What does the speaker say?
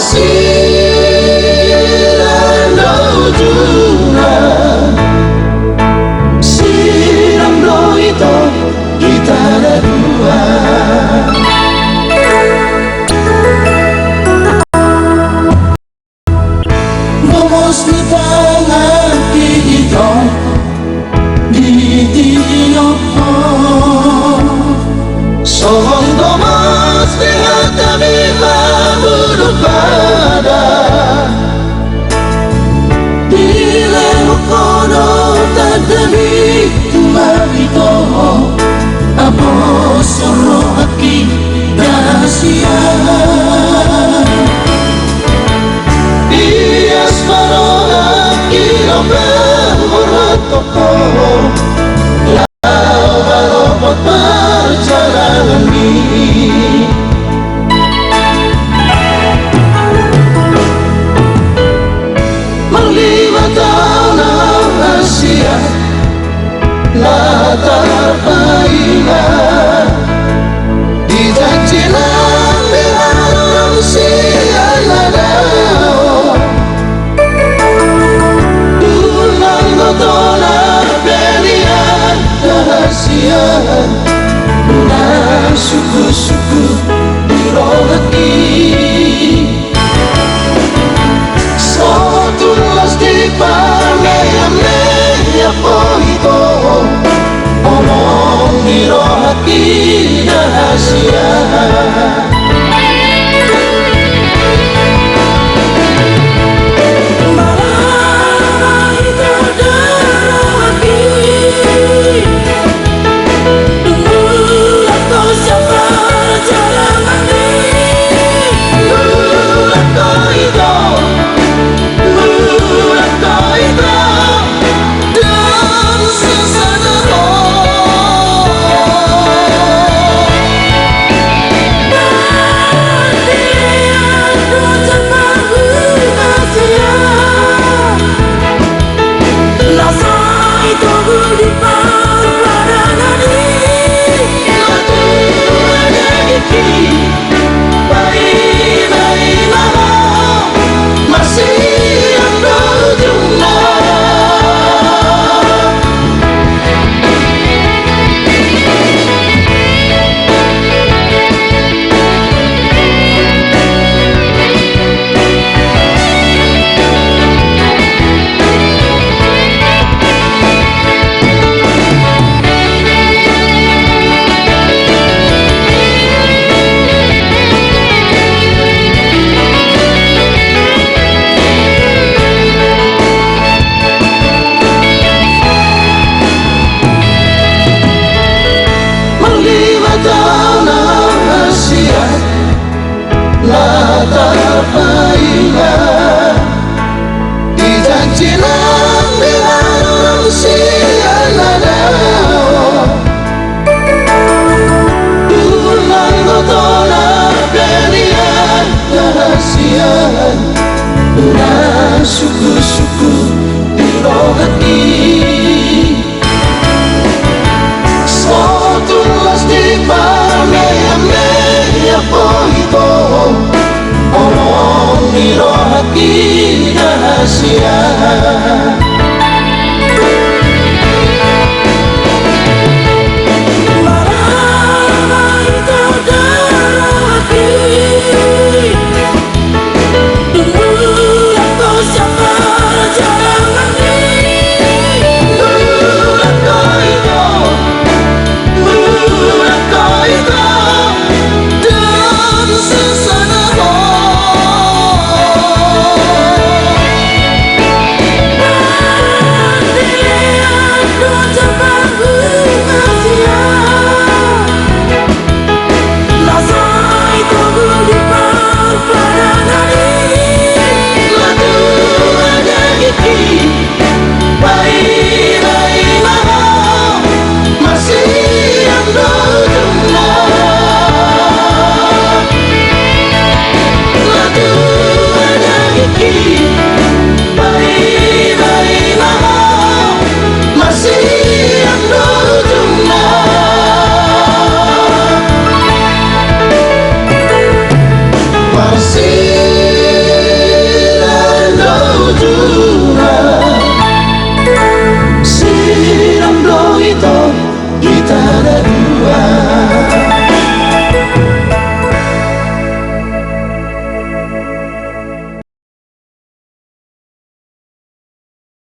Sirano juga Sirano itu kita ada dua. Vamos di tangan kita di tiap sohong domas lihat kami buruk pada bila kono tak demi tumarito apa suruh hati rahasia bias parola kilo bermurah toko lau perjalanan ini melibat tanah Asia latar baiklah dijanjilah dengan sialadao ulang gotola belian rahasia na suku-suku dirohati sotulas di pamea poito omong dirohati rahasia